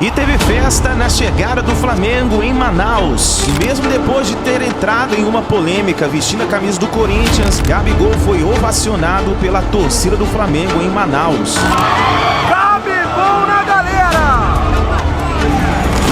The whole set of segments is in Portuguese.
E teve festa na chegada do Flamengo em Manaus. E mesmo depois de ter entrado em uma polêmica vestindo a camisa do Corinthians, Gabigol foi ovacionado pela torcida do Flamengo em Manaus. Gabigol na galera!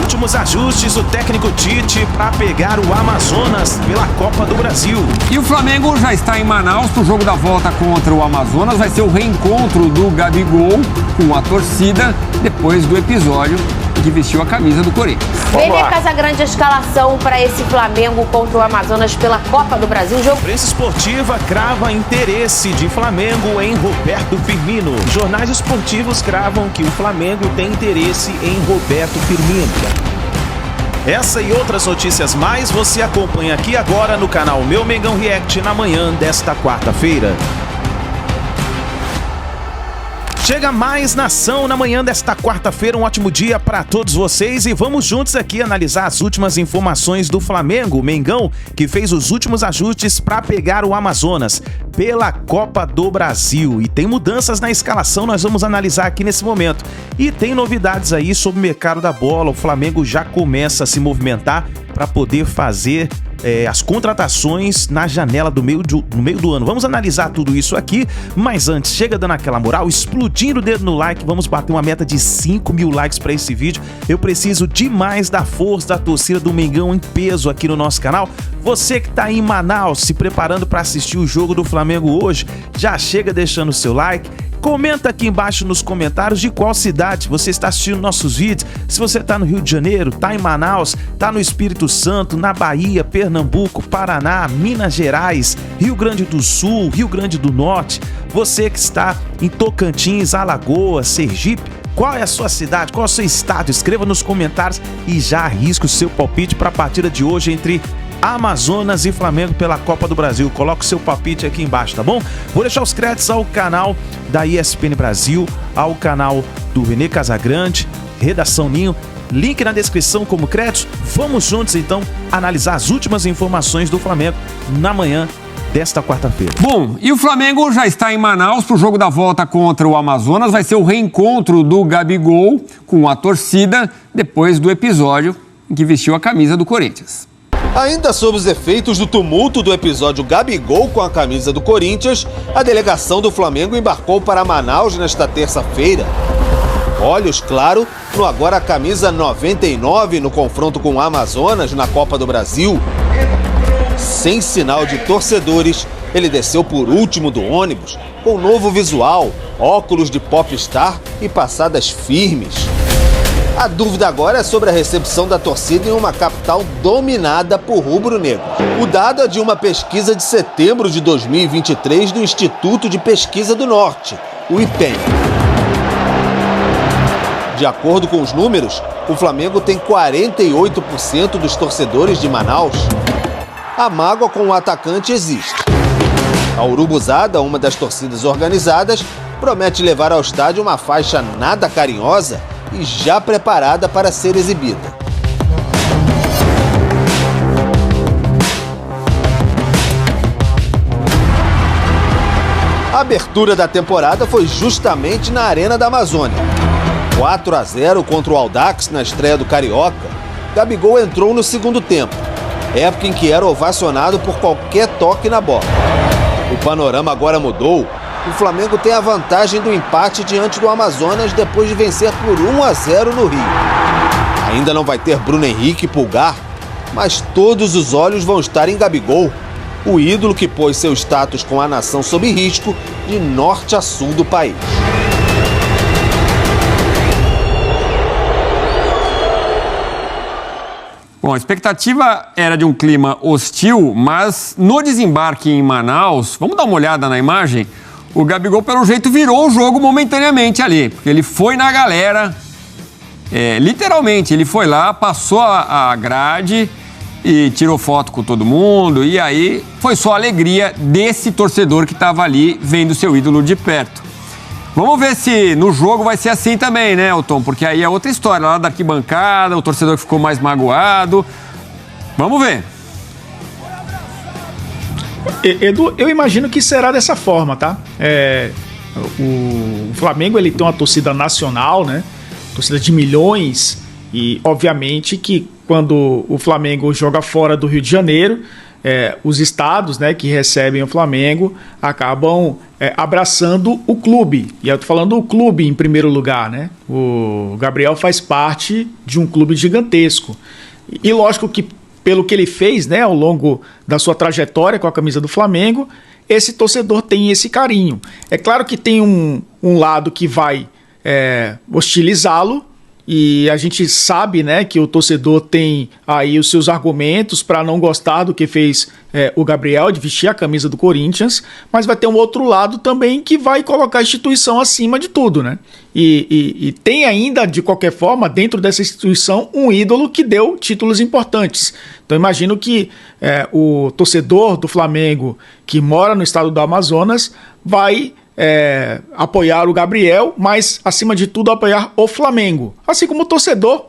Últimos ajustes, o técnico Tite para pegar o Amazonas pela Copa do Brasil. E o Flamengo já está em Manaus para o jogo da volta contra o Amazonas. Vai ser o reencontro do Gabigol com a torcida depois do episódio que vestiu a camisa do Corinthians. Vene Casagrande, a escalação para esse Flamengo contra o Amazonas pela Copa do Brasil. A imprensa esportiva crava interesse de Flamengo em Roberto Firmino. Jornais esportivos cravam que o Flamengo tem interesse em Roberto Firmino. Essa e outras notícias mais você acompanha aqui agora no canal Meu Mengão React na manhã desta quarta-feira. Chega mais nação na manhã desta quarta-feira, um ótimo dia para todos vocês e vamos juntos aqui analisar as últimas informações do Flamengo, Mengão, que fez os últimos ajustes para pegar o Amazonas pela Copa do Brasil. E tem mudanças na escalação, nós vamos analisar aqui nesse momento. E tem novidades aí sobre o mercado da bola, o Flamengo já começa a se movimentar para poder fazer as contratações na janela no meio do ano. Vamos analisar tudo isso aqui, mas antes, chega dando aquela moral, explodindo o dedo no like, vamos bater uma meta de 5 mil likes para esse vídeo. Eu preciso demais da força da torcida do Mengão em peso aqui no nosso canal. Você que tá em Manaus se preparando para assistir o jogo do Flamengo hoje, já chega deixando o seu like. Comenta aqui embaixo nos comentários de qual cidade você está assistindo nossos vídeos. Se você está no Rio de Janeiro, está em Manaus, está no Espírito Santo, na Bahia, Pernambuco, Paraná, Minas Gerais, Rio Grande do Sul, Rio Grande do Norte. Você que está em Tocantins, Alagoas, Sergipe. Qual é a sua cidade? Qual é o seu estado? Escreva nos comentários e já arrisca o seu palpite para a partida de hoje entre Amazonas e Flamengo pela Copa do Brasil. Coloca o seu palpite aqui embaixo, tá bom? Vou deixar os créditos ao canal da ESPN Brasil, ao canal do Vene Casagrande, Redação Ninho, link na descrição como créditos. Vamos juntos então analisar as últimas informações do Flamengo na manhã desta quarta-feira. Bom, e o Flamengo já está em Manaus para o jogo da volta contra o Amazonas. Vai ser o reencontro do Gabigol com a torcida depois do episódio em que vestiu a camisa do Corinthians. Ainda sob os efeitos do tumulto do episódio Gabigol com a camisa do Corinthians, a delegação do Flamengo embarcou para Manaus nesta terça-feira. Olhos, claro, no agora camisa 99 no confronto com o Amazonas na Copa do Brasil. Sem sinal de torcedores, ele desceu por último do ônibus, com novo visual, óculos de popstar e passadas firmes. A dúvida agora é sobre a recepção da torcida em uma capital dominada por rubro-negro. O dado é de uma pesquisa de setembro de 2023 do Instituto de Pesquisa do Norte, o IPEM. De acordo com os números, o Flamengo tem 48% dos torcedores de Manaus. A mágoa com o atacante existe. A Urubuzada, uma das torcidas organizadas, promete levar ao estádio uma faixa nada carinhosa e já preparada para ser exibida. A abertura da temporada foi justamente na Arena da Amazônia. 4-0 contra o Audax na estreia do Carioca, Gabigol entrou no segundo tempo, época em que era ovacionado por qualquer toque na bola. O panorama agora mudou. O Flamengo tem a vantagem do empate diante do Amazonas depois de vencer por 1-0 no Rio. Ainda não vai ter Bruno Henrique e Pulgar, mas todos os olhos vão estar em Gabigol, o ídolo que pôs seu status com a nação sob risco de norte a sul do país. Bom, a expectativa era de um clima hostil, mas no desembarque em Manaus, vamos dar uma olhada na imagem? O Gabigol, pelo jeito, virou o jogo momentaneamente ali, porque ele foi na galera, literalmente, ele foi lá, passou a grade e tirou foto com todo mundo, e aí foi só a alegria desse torcedor que estava ali vendo seu ídolo de perto. Vamos ver se no jogo vai ser assim também, né, Elton? Porque aí é outra história, lá da arquibancada, o torcedor que ficou mais magoado. Vamos ver. Edu, eu imagino que será dessa forma, tá? O Flamengo, ele tem uma torcida nacional, né? torcida de milhões, e obviamente que quando o Flamengo joga fora do Rio de Janeiro, os estados, né, que recebem o Flamengo acabam abraçando o clube. E eu estou falando o clube em primeiro lugar, né? O Gabriel faz parte de um clube gigantesco. E lógico que pelo que ele fez, né, ao longo da sua trajetória com a camisa do Flamengo, esse torcedor tem esse carinho. É claro que tem um lado que vai hostilizá-lo, e a gente sabe, né, que o torcedor tem aí os seus argumentos para não gostar do que fez o Gabriel, de vestir a camisa do Corinthians, mas vai ter um outro lado também que vai colocar a instituição acima de tudo, né? E tem ainda, de qualquer forma, dentro dessa instituição, um ídolo que deu títulos importantes. Então imagino que o torcedor do Flamengo que mora no estado do Amazonas vai apoiar o Gabriel, mas acima de tudo apoiar o Flamengo, assim como o torcedor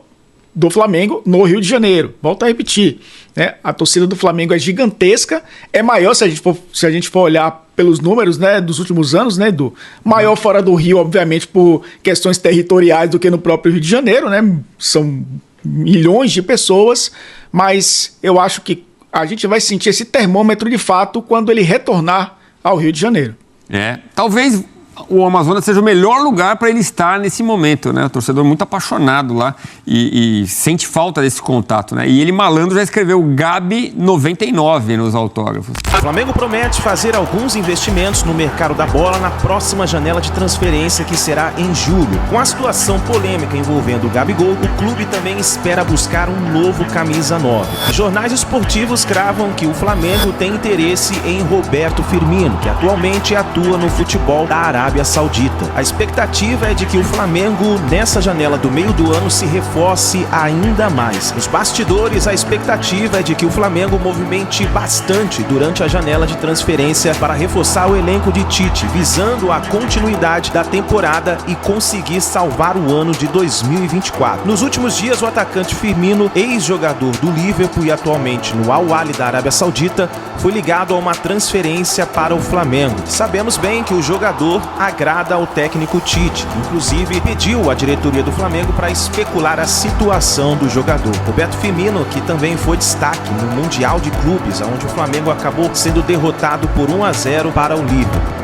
do Flamengo no Rio de Janeiro. Volto a repetir, né? A torcida do Flamengo é gigantesca, é maior se a gente for olhar pelos números, né, dos últimos anos, né, maior fora do Rio, obviamente, por questões territoriais do que no próprio Rio de Janeiro, né? São milhões de pessoas, mas eu acho que a gente vai sentir esse termômetro de fato quando ele retornar ao Rio de Janeiro. Talvez o Amazonas seja o melhor lugar para ele estar nesse momento, né? O torcedor muito apaixonado lá e sente falta desse contato, né? E ele, malandro, já escreveu Gabi 99 nos autógrafos. O Flamengo promete fazer alguns investimentos no mercado da bola na próxima janela de transferência, que será em julho. Com a situação polêmica envolvendo o Gabigol, o clube também espera buscar um novo camisa 9. Jornais esportivos cravam que o Flamengo tem interesse em Roberto Firmino, que atualmente atua no futebol da Arábia Saudita. A expectativa é de que o Flamengo, nessa janela do meio do ano, se reforce ainda mais. Nos bastidores, a expectativa é de que o Flamengo movimente bastante durante a janela de transferência para reforçar o elenco de Tite, visando a continuidade da temporada e conseguir salvar o ano de 2024. Nos últimos dias, o atacante Firmino, ex-jogador do Liverpool e atualmente no Al Ahly da Arábia Saudita, foi ligado a uma transferência para o Flamengo. Sabemos bem que o jogador agrada ao técnico Tite, que inclusive pediu à diretoria do Flamengo para especular a situação do jogador. Roberto Firmino, que também foi destaque no Mundial de Clubes, onde o Flamengo acabou sendo derrotado por 1-0 para o Liverpool.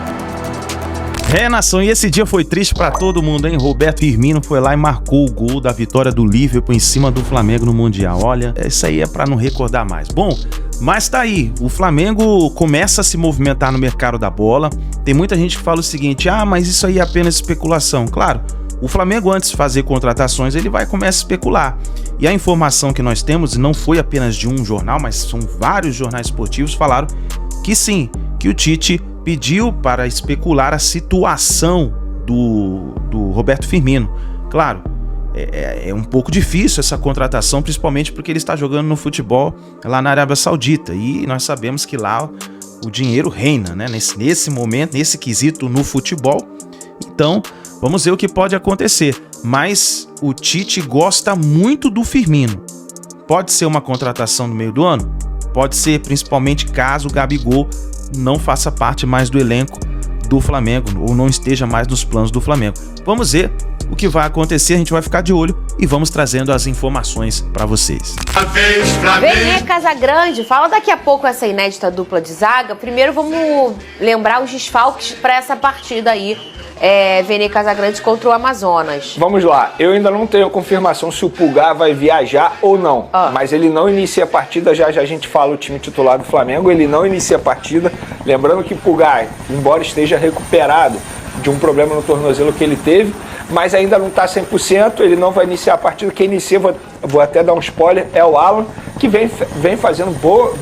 Nação, e esse dia foi triste pra todo mundo, hein? Roberto Firmino foi lá e marcou o gol da vitória do Liverpool em cima do Flamengo no Mundial. Olha, isso aí é pra não recordar mais. Bom, mas tá aí, o Flamengo começa a se movimentar no mercado da bola. Tem muita gente que fala o seguinte, mas isso aí é apenas especulação. Claro, o Flamengo, antes de fazer contratações, ele vai começar a especular. E a informação que nós temos, e não foi apenas de um jornal, mas são vários jornais esportivos, falaram que sim, que o Tite pediu para especular a situação do Roberto Firmino. Claro, é um pouco difícil essa contratação, principalmente porque ele está jogando no futebol lá na Arábia Saudita. E nós sabemos que lá o dinheiro reina, né? Nesse momento, nesse quesito no futebol. Então, vamos ver o que pode acontecer. Mas o Tite gosta muito do Firmino. Pode ser uma contratação no meio do ano? Pode ser, principalmente caso o Gabigol não faça parte mais do elenco do Flamengo ou não esteja mais nos planos do Flamengo. Vamos ver o que vai acontecer, a gente vai ficar de olho e vamos trazendo as informações para vocês. Vene Casagrande, fala daqui a pouco essa inédita dupla de zaga. Primeiro vamos lembrar os desfalques para essa partida aí. Vene Casagrande contra o Amazonas. Vamos lá, eu ainda não tenho confirmação se o Pulgar vai viajar ou não, mas ele não inicia a partida, já a gente fala o time titular do Flamengo, ele não inicia a partida, lembrando que Pulgar, embora esteja recuperado de um problema no tornozelo que ele teve, mas ainda não está 100%, ele não vai iniciar a partida. Quem inicia, vou até dar um spoiler, é o Alan, que vem fazendo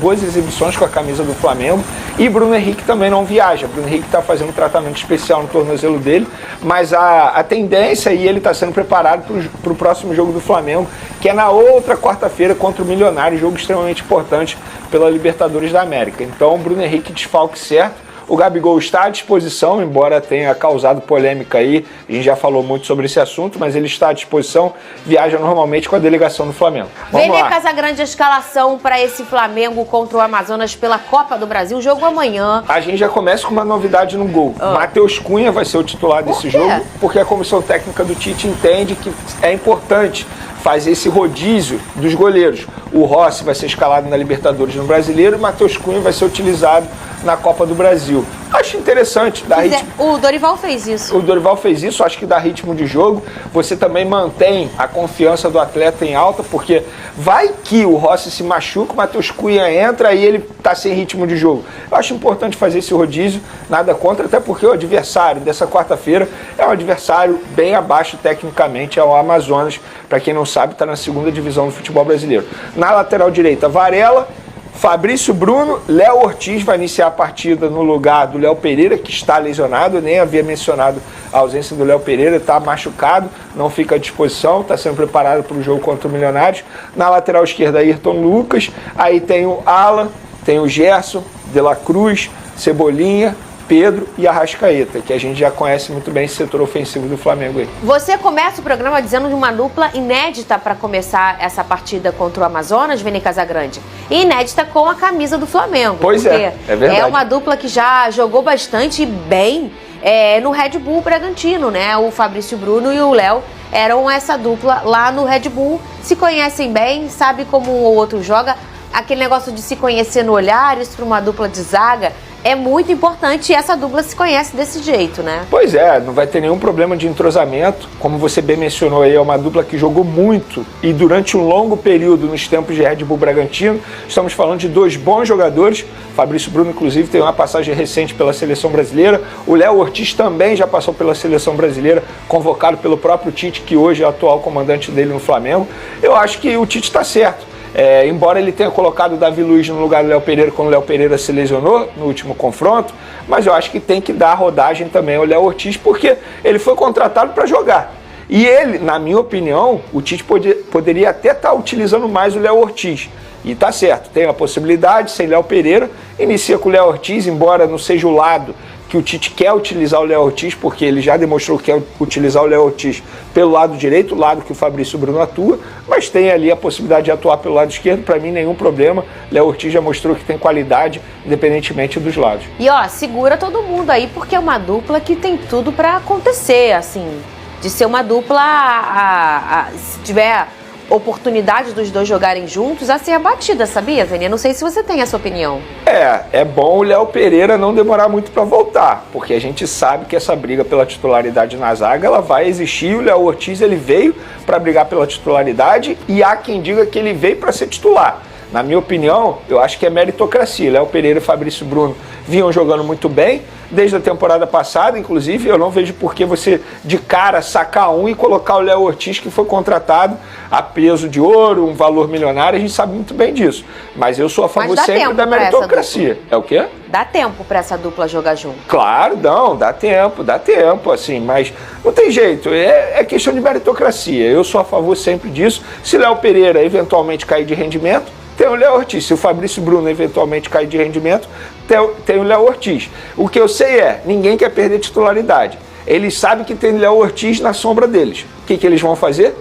boas exibições com a camisa do Flamengo, e Bruno Henrique também não viaja. Bruno Henrique está fazendo um tratamento especial no tornozelo dele, mas a tendência, e ele está sendo preparado para o próximo jogo do Flamengo, que é na outra quarta-feira contra o Milionário, jogo extremamente importante pela Libertadores da América. Então, Bruno Henrique desfalque certo. O Gabigol está à disposição, embora tenha causado polêmica aí, a gente já falou muito sobre esse assunto, mas ele está à disposição, viaja normalmente com a delegação do Flamengo. Vene Casagrande, a escalação para esse Flamengo contra o Amazonas pela Copa do Brasil, jogo amanhã. A gente já começa com uma novidade no gol. Matheus Cunha vai ser o titular desse jogo, porque a comissão técnica do Tite entende que é importante fazer esse rodízio dos goleiros. O Rossi vai ser escalado na Libertadores no Brasileiro e o Matheus Cunha vai ser utilizado na Copa do Brasil. Acho interessante. O Dorival fez isso. O Dorival fez isso, acho que dá ritmo de jogo. Você também mantém a confiança do atleta em alta, porque vai que o Rossi se machuca, o Matheus Cunha entra e ele está sem ritmo de jogo. Eu acho importante fazer esse rodízio, nada contra, até porque o adversário dessa quarta-feira é um adversário bem abaixo tecnicamente, é o Amazonas. Para quem não sabe, está na 2ª divisão do futebol brasileiro. Na lateral direita, Varela, Fabrício Bruno, Léo Ortiz vai iniciar a partida no lugar do Léo Pereira, que está lesionado. Eu nem havia mencionado a ausência do Léo Pereira, está machucado, não fica à disposição, está sendo preparado para o jogo contra o Milionários. Na lateral esquerda, Ayrton Lucas, aí tem o Alan, tem o Gerson, De La Cruz, Cebolinha, Pedro e Arrascaeta, que a gente já conhece muito bem esse setor ofensivo do Flamengo aí. Você começa o programa dizendo de uma dupla inédita para começar essa partida contra o Amazonas, Vene Casagrande. E inédita com a camisa do Flamengo. Pois é verdade. É uma dupla que já jogou bastante bem no Red Bull Bragantino, né? O Fabrício Bruno e o Léo eram essa dupla lá no Red Bull. Se conhecem bem, sabe como um ou outro joga. Aquele negócio de se conhecer no olhar, isso para uma dupla de zaga é muito importante e essa dupla se conhece desse jeito, né? Pois é, não vai ter nenhum problema de entrosamento. Como você bem mencionou aí, é uma dupla que jogou muito e durante um longo período nos tempos de Red Bull Bragantino. Estamos falando de 2 bons jogadores. Fabrício Bruno, inclusive, tem uma passagem recente pela Seleção Brasileira. O Léo Ortiz também já passou pela Seleção Brasileira, convocado pelo próprio Tite, que hoje é o atual comandante dele no Flamengo. Eu acho que o Tite está certo. Embora ele tenha colocado o Davi Luiz no lugar do Léo Pereira quando o Léo Pereira se lesionou no último confronto, mas eu acho que tem que dar rodagem também ao Léo Ortiz, porque ele foi contratado para jogar. E ele, na minha opinião, o Tite poderia até estar utilizando mais o Léo Ortiz. E tá certo, tem a possibilidade, sem Léo Pereira, inicia com o Léo Ortiz, embora não seja o lado que o Tite quer utilizar o Léo Ortiz, porque ele já demonstrou que quer utilizar o Léo Ortiz pelo lado direito, o lado que o Fabrício Bruno atua, mas tem ali a possibilidade de atuar pelo lado esquerdo, para mim nenhum problema. Léo Ortiz já mostrou que tem qualidade, independentemente dos lados. E segura todo mundo aí, porque é uma dupla que tem tudo para acontecer, assim, de ser uma dupla, se tiver oportunidade dos dois jogarem juntos, a ser abatida, sabia, Vene? Não sei se você tem essa opinião. É bom o Léo Pereira não demorar muito para voltar, porque a gente sabe que essa briga pela titularidade na zaga, ela vai existir. O Léo Ortiz, ele veio para brigar pela titularidade e há quem diga que ele veio para ser titular. Na minha opinião, eu acho que é meritocracia. Léo Pereira e Fabrício Bruno vinham jogando muito bem desde a temporada passada, inclusive. Eu não vejo por que você, de cara, sacar um e colocar o Léo Ortiz, que foi contratado a peso de ouro, um valor milionário. A gente sabe muito bem disso. Mas eu sou a favor sempre da meritocracia. É o quê? Dá tempo para essa dupla jogar junto. Claro, não, dá tempo, assim, mas não tem jeito, é questão de meritocracia. Eu sou a favor sempre disso. Se Léo Pereira eventualmente cair de rendimento, tem o Léo Ortiz. Se o Fabrício Bruno eventualmente cair de rendimento, tem o Léo Ortiz. O que eu sei ninguém quer perder titularidade. Eles sabem que tem o Léo Ortiz na sombra deles. O que eles vão fazer?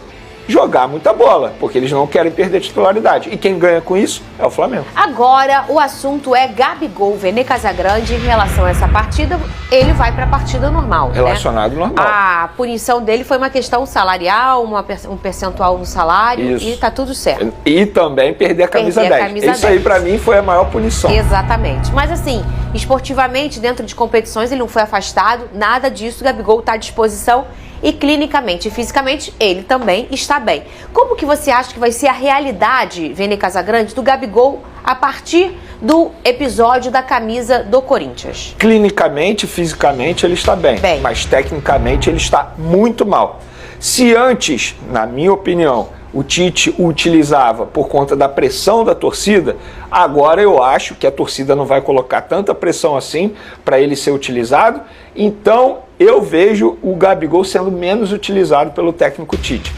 Jogar muita bola, porque eles não querem perder titularidade. E quem ganha com isso é o Flamengo. Agora, o assunto é Gabigol, Vene Casagrande. Em relação a essa partida, ele vai para a partida normal. Relacionado normal. A punição dele foi uma questão salarial, um percentual no salário. Isso. E tá tudo certo. E também perder a camisa 10. Isso aí, para mim, foi a maior punição. Exatamente. Mas assim, esportivamente, dentro de competições, ele não foi afastado, nada disso. O Gabigol está à disposição. E clinicamente e fisicamente, ele também está bem. Como que você acha que vai ser a realidade, Vene Casagrande, do Gabigol a partir do episódio da camisa do Corinthians? Clinicamente, fisicamente, ele está bem. Mas tecnicamente ele está muito mal. Se antes, na minha opinião, o Tite o utilizava por conta da pressão da torcida, agora eu acho que a torcida não vai colocar tanta pressão assim para ele ser utilizado. Então eu vejo o Gabigol sendo menos utilizado pelo técnico Tite.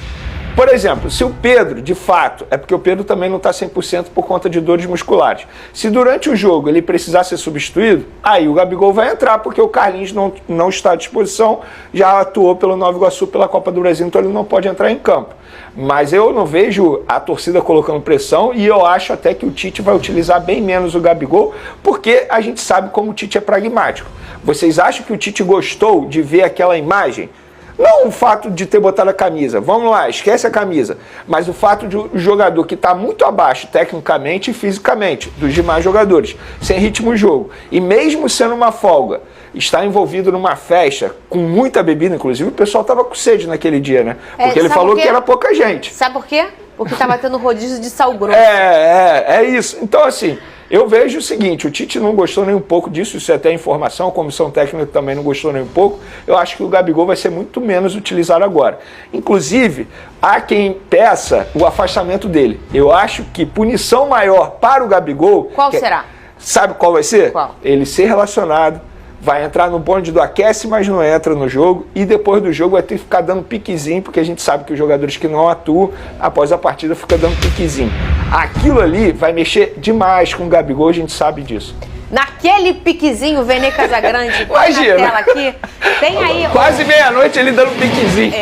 Por exemplo, se o Pedro, de fato, é porque o Pedro também não está 100% por conta de dores musculares. Se durante o jogo ele precisar ser substituído, aí o Gabigol vai entrar, porque o Carlinhos não está à disposição, já atuou pelo Nova Iguaçu pela Copa do Brasil, então ele não pode entrar em campo. Mas eu não vejo a torcida colocando pressão e eu acho até que o Tite vai utilizar bem menos o Gabigol, porque a gente sabe como o Tite é pragmático. Vocês acham que o Tite gostou de ver aquela imagem? Não o fato de ter botado a camisa, vamos lá, esquece a camisa, mas o fato de um jogador que está muito abaixo tecnicamente e fisicamente dos demais jogadores, sem ritmo de jogo, e mesmo sendo uma folga, está envolvido numa festa com muita bebida, inclusive o pessoal estava com sede naquele dia, né? Porque ele falou que era pouca gente. Sabe por quê? Porque estava tendo rodízio de sal grosso. É isso. Então, assim, eu vejo o seguinte, o Tite não gostou nem um pouco disso, isso é até informação, a comissão técnica também não gostou nem um pouco. Eu acho que o Gabigol vai ser muito menos utilizado agora. Inclusive, há quem peça o afastamento dele. Eu acho que punição maior para o Gabigol... Qual será? Sabe qual vai ser? Qual? Ele ser relacionado, vai entrar no bonde do aquece, mas não entra no jogo, e depois do jogo vai ter que ficar dando piquezinho, porque a gente sabe que os jogadores que não atuam, após a partida, ficam dando piquezinho. Aquilo ali vai mexer demais com o Gabigol, a gente sabe disso. Naquele piquezinho, o Vene Casagrande, imagina, na tela aqui, tem aí... Quase meia-noite ele dando piquezinho.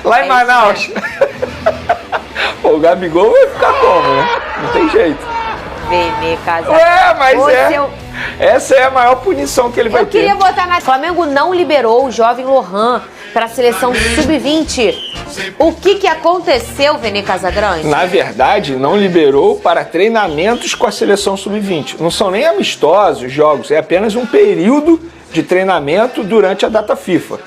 Lá em Manaus. Pô, o Gabigol vai ficar como, né? Não tem jeito. Vene Casagrande. Mas essa é a maior punição que ele vai ter. Eu queria botar na... O Flamengo não liberou o jovem Lohan para a seleção sub-20. O que aconteceu, Vene Casagrande? Na verdade, não liberou para treinamentos com a seleção sub-20. Não são nem amistosos jogos, é apenas um período de treinamento durante a data FIFA.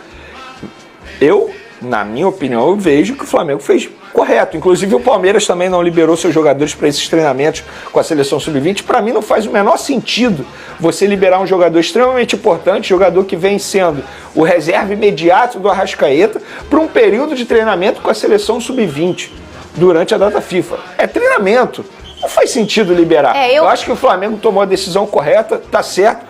Na minha opinião, eu vejo que o Flamengo fez correto. Inclusive o Palmeiras também não liberou seus jogadores para esses treinamentos com a seleção sub-20. Para mim não faz o menor sentido você liberar um jogador extremamente importante, jogador que vem sendo o reserva imediato do Arrascaeta, para um período de treinamento com a seleção sub-20 durante a data FIFA. É treinamento. Não faz sentido liberar. Eu acho que o Flamengo tomou a decisão correta, tá certo.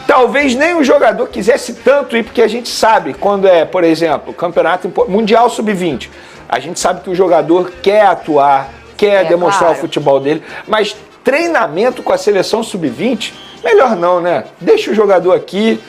Talvez nem o jogador quisesse tanto ir, porque a gente sabe quando é, por exemplo, campeonato mundial sub-20, a gente sabe que o jogador quer atuar, quer demonstrar o futebol dele, mas treinamento com a seleção sub-20, melhor não, né? Deixa o jogador aqui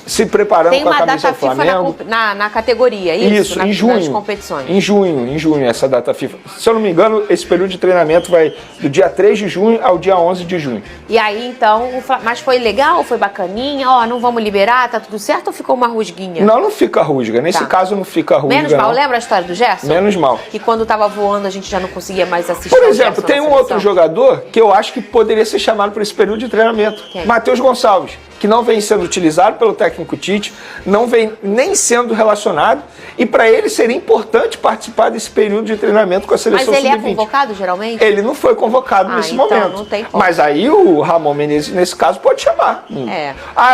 se preparando com a camisa do Flamengo. Tem uma data FIFA na categoria, isso? Em junho. Nas competições. Em junho, essa data FIFA. Se eu não me engano, esse período de treinamento vai do dia 3 de junho ao dia 11 de junho. E aí, então, mas foi legal? Foi bacaninha? Não vamos liberar? Tá tudo certo ou ficou uma rusguinha? Não fica rusga. Nesse caso, não fica rusga. Menos mal. Lembra a história do Gerson? Menos mal. Que quando tava voando, a gente já não conseguia mais assistir. Por exemplo, tem um outro jogador que eu acho que poderia ser chamado para esse período de treinamento. Matheus Gonçalves, que não vem sendo utilizado pelo técnico Tite, não vem nem sendo relacionado, e para ele seria importante participar desse período de treinamento com a seleção sub-20. Mas ele é convocado, geralmente? Ele não foi convocado nesse momento. Não tem como. Mas aí o Ramon Menezes, nesse caso, pode chamar.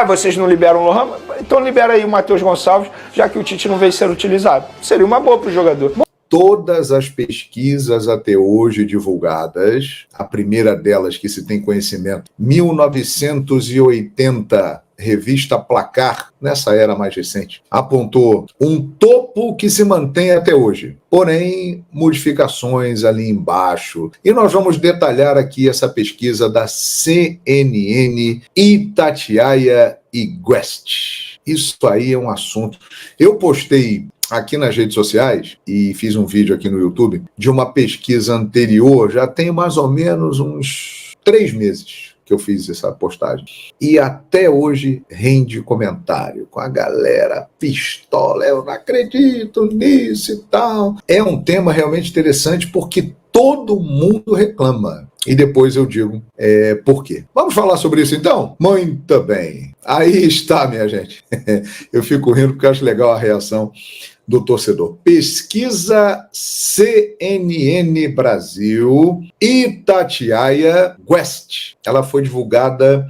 Vocês não liberam o Lohan? Então libera aí o Matheus Gonçalves, já que o Tite não vem sendo utilizado. Seria uma boa para o jogador. Todas as pesquisas até hoje divulgadas, a primeira delas que se tem conhecimento, 1980, revista Placar, nessa era mais recente, apontou um topo que se mantém até hoje, porém modificações ali embaixo. E nós vamos detalhar aqui essa pesquisa da CNN, Itatiaia e Guest. Isso aí é um assunto. Eu postei aqui nas redes sociais, e fiz um vídeo aqui no YouTube, de uma pesquisa anterior, já tem mais ou menos uns 3 meses que eu fiz essa postagem. E até hoje rende comentário com a galera pistola, eu não acredito nisso e tal. É um tema realmente interessante porque todo mundo reclama. E depois eu digo por quê. Vamos falar sobre isso então? Muito bem. Aí está, minha gente. Eu fico rindo porque eu acho legal a reação do torcedor. Pesquisa CNN Brasil, Itatiaia Guest. Ela foi divulgada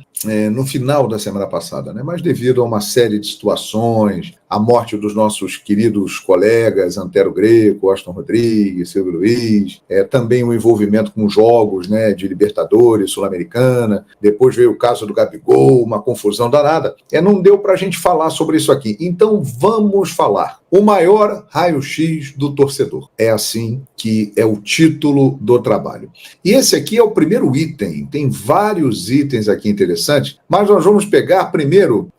no final da semana passada, né? Mas devido a uma série de situações, a morte dos nossos queridos colegas Antero Greco, Aston Rodrigues, Silvio Luiz, também o envolvimento com jogos, né, de Libertadores, Sul-Americana, depois veio o caso do Gabigol, uma confusão danada. Não deu para a gente falar sobre isso aqui. Então vamos falar. O maior raio-x do torcedor. É assim que é o título do trabalho. E esse aqui é o primeiro item. Tem vários itens aqui interessantes, mas nós vamos pegar primeiro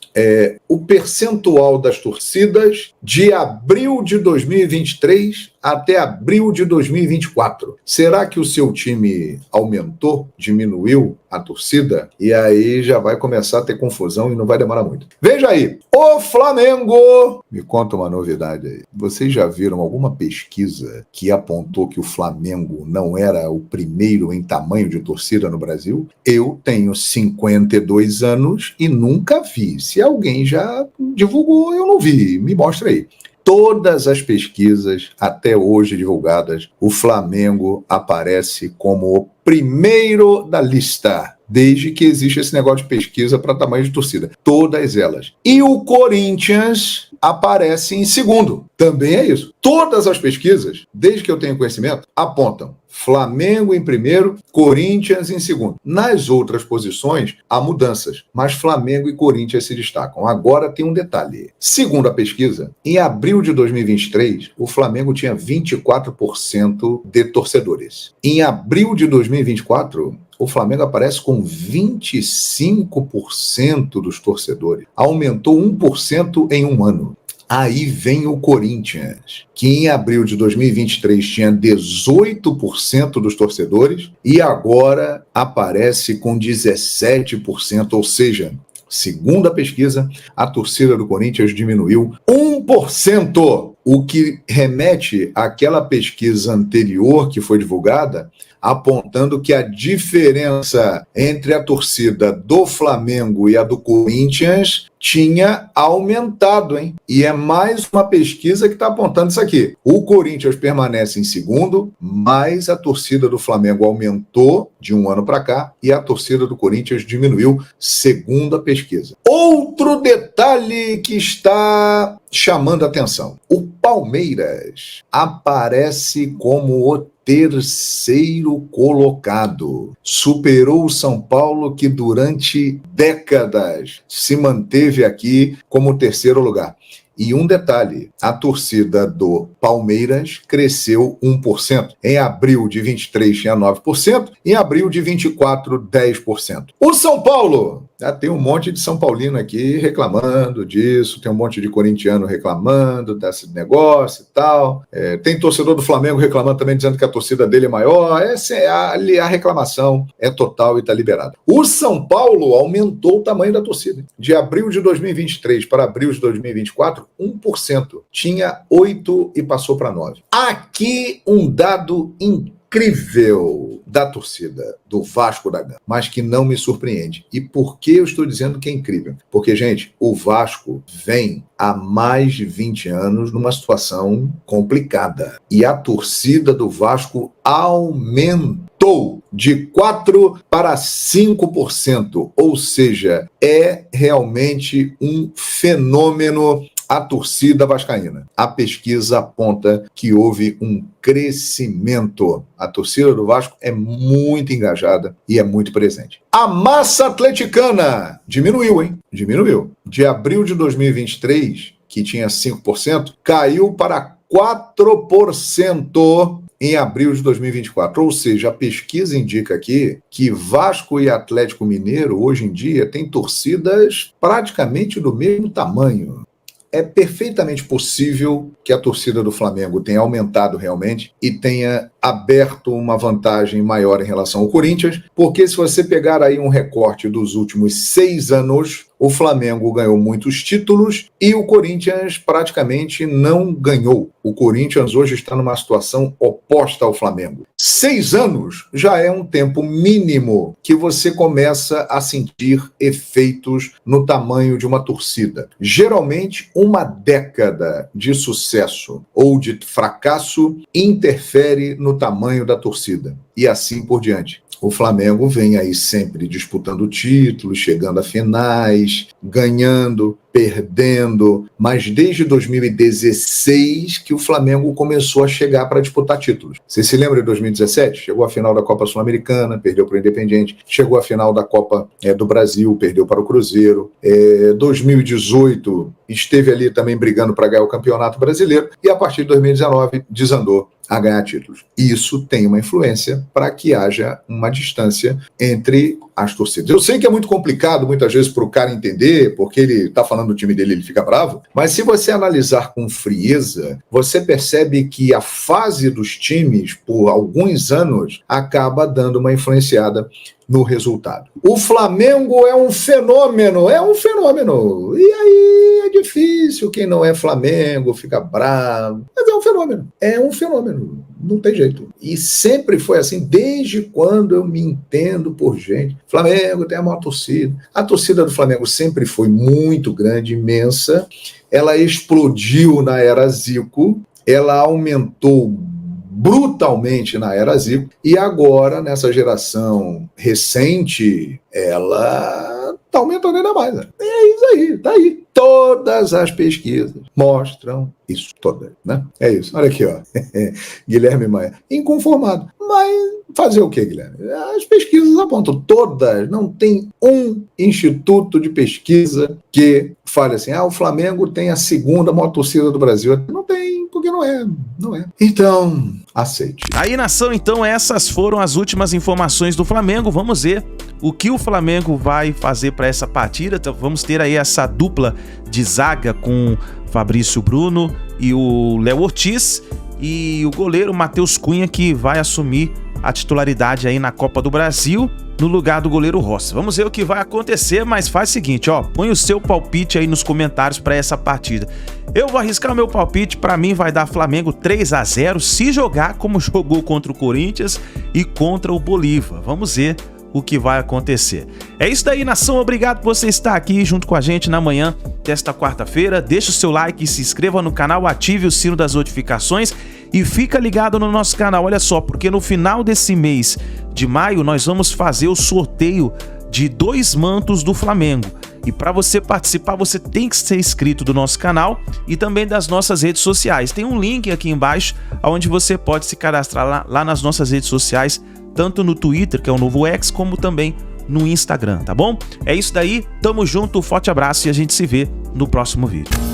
o percentual das torcidas de abril de 2023 até abril de 2024. Será que o seu time aumentou, diminuiu a torcida? E aí já vai começar a ter confusão e não vai demorar muito. Veja aí, o Flamengo... Me conta uma novidade aí. Vocês já viram alguma pesquisa que apontou que o Flamengo não era o primeiro em tamanho de torcida no Brasil? Eu tenho 52 anos e nunca vi. Se alguém já divulgou, eu não vi. Me mostra aí. Todas as pesquisas até hoje divulgadas, o Flamengo aparece como o primeiro da lista, desde que existe esse negócio de pesquisa para tamanho de torcida. Todas elas. E o Corinthians aparece em segundo. Também é isso. Todas as pesquisas, desde que eu tenho conhecimento, apontam Flamengo em primeiro, Corinthians em segundo. Nas outras posições, há mudanças, mas Flamengo e Corinthians se destacam. Agora tem um detalhe. Segundo a pesquisa, em abril de 2023, o Flamengo tinha 24% de torcedores. Em abril de 2024, o Flamengo aparece com 25% dos torcedores. Aumentou 1% em um ano. Aí vem o Corinthians, que em abril de 2023 tinha 18% dos torcedores e agora aparece com 17%, ou seja, segundo a pesquisa, a torcida do Corinthians diminuiu 1%, o que remete àquela pesquisa anterior que foi divulgada, apontando que a diferença entre a torcida do Flamengo e a do Corinthians tinha aumentado, hein? E é mais uma pesquisa que está apontando isso aqui. O Corinthians permanece em segundo, mas a torcida do Flamengo aumentou de um ano para cá e a torcida do Corinthians diminuiu, segundo a pesquisa. Outro detalhe que está chamando a atenção. O Palmeiras aparece como o terceiro colocado. Superou o São Paulo, que durante décadas se manteve aqui como terceiro lugar. E um detalhe, a torcida do Palmeiras cresceu 1%. Em abril de 23 tinha 9%, em abril de 24, 10%. O São Paulo, tem um monte de São Paulino aqui reclamando disso, tem um monte de corintiano reclamando desse negócio e tal. Tem torcedor do Flamengo reclamando também, dizendo que a torcida dele é maior. A reclamação é total e está liberada. O São Paulo aumentou o tamanho da torcida. De abril de 2023 para abril de 2024, 1%. Tinha 8% e passou para 9%. Aqui um dado incrível da torcida do Vasco da Gama, mas que não me surpreende. E por que eu estou dizendo que é incrível? Porque, gente, o Vasco vem há mais de 20 anos numa situação complicada. E a torcida do Vasco aumentou de 4% para 5%. Ou seja, é realmente um fenômeno a torcida vascaína. A pesquisa aponta que houve um crescimento. A torcida do Vasco é muito engajada e é muito presente. A massa atleticana diminuiu, hein? Diminuiu. De abril de 2023, que tinha 5%, caiu para 4% em abril de 2024. Ou seja, a pesquisa indica aqui que Vasco e Atlético Mineiro, hoje em dia, têm torcidas praticamente do mesmo tamanho. É perfeitamente possível que a torcida do Flamengo tenha aumentado realmente e tenha aberto uma vantagem maior em relação ao Corinthians, porque se você pegar aí um recorte dos últimos 6 anos, o Flamengo ganhou muitos títulos e o Corinthians praticamente não ganhou. O Corinthians hoje está numa situação oposta ao Flamengo. 6 anos já é um tempo mínimo que você começa a sentir efeitos no tamanho de uma torcida. Geralmente, uma década de sucesso ou de fracasso interfere no tamanho da torcida. E assim por diante. O Flamengo vem aí sempre disputando títulos, chegando a finais, ganhando, perdendo, mas desde 2016 que o Flamengo começou a chegar para disputar títulos. Você se lembra de 2017? Chegou à final da Copa Sul-Americana, perdeu para o Independiente, chegou à final da Copa do Brasil, perdeu para o Cruzeiro. 2018 esteve ali também brigando para ganhar o Campeonato Brasileiro e a partir de 2019 desandou a ganhar títulos. Isso tem uma influência para que haja uma distância entre as torcidas. Eu sei que é muito complicado muitas vezes para o cara entender, porque ele está falando do time dele, ele fica bravo, mas se você analisar com frieza, você percebe que a fase dos times, por alguns anos, acaba dando uma influenciada no resultado. O Flamengo é um fenômeno. E aí é difícil, quem não é Flamengo fica bravo. Mas é um fenômeno, não tem jeito. E sempre foi assim, desde quando eu me entendo por gente. Flamengo tem a maior torcida. A torcida do Flamengo sempre foi muito grande, imensa. Ela explodiu na era Zico, ela aumentou brutalmente na era Zico, e agora, nessa geração recente, ela está aumentando ainda mais. Né? É isso aí, tá aí. Todas as pesquisas mostram isso, todas, né? É isso. Olha aqui, ó. Guilherme Maia. Inconformado. Mas fazer o quê, Guilherme? As pesquisas apontam todas. Não tem um instituto de pesquisa que fale assim, o Flamengo tem a segunda maior torcida do Brasil. Não tem, porque não é. Então, aceite. Aí, nação, então, essas foram as últimas informações do Flamengo. Vamos ver o que o Flamengo vai fazer para essa partida. Então, vamos ter aí essa dupla de zaga com Fabrício Bruno e o Léo Ortiz, e o goleiro Matheus Cunha, que vai assumir a titularidade aí na Copa do Brasil no lugar do goleiro Rossi. Vamos ver o que vai acontecer, mas faz o seguinte, põe o seu palpite aí nos comentários para essa partida. Eu vou arriscar o meu palpite, para mim vai dar Flamengo 3-0, se jogar como jogou contra o Corinthians e contra o Bolívar. Vamos ver o que vai acontecer. É isso daí, nação. Obrigado por você estar aqui junto com a gente na manhã desta quarta-feira. Deixa o seu like, se inscreva no canal, ative o sino das notificações e fica ligado no nosso canal. Olha só, porque no final desse mês de maio nós vamos fazer o sorteio de 2 mantos do Flamengo. E para você participar, você tem que ser inscrito do nosso canal e também das nossas redes sociais. Tem um link aqui embaixo onde você pode se cadastrar lá nas nossas redes sociais, tanto no Twitter, que é o novo X, como também no Instagram, tá bom? É isso daí, tamo junto, forte abraço e a gente se vê no próximo vídeo.